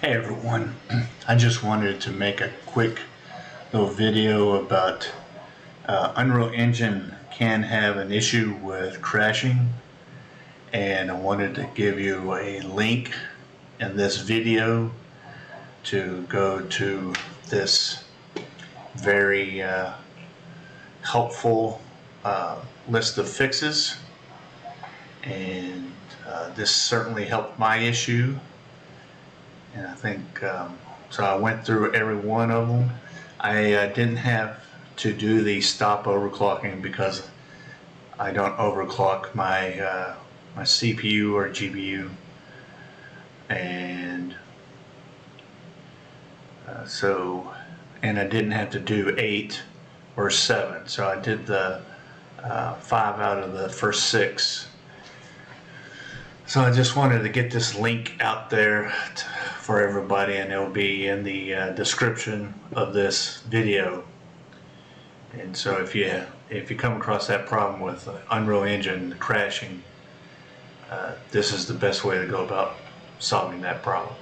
Hey everyone, I just wanted to make a quick little video about Unreal Engine can have an issue with crashing, and I wanted to give you a link in this video to go to this very helpful list of fixes, and this certainly helped my issue. And I think, so I went through every one of them. I didn't have to do the stop overclocking because I don't overclock my my CPU or GPU, and and I didn't have to do 8 or 7, so I did the 5 out of the first 6. So I just wanted to get this link out there for everybody, and it will be in the description of this video. And so if you come across that problem with Unreal Engine crashing, this is the best way to go about solving that problem.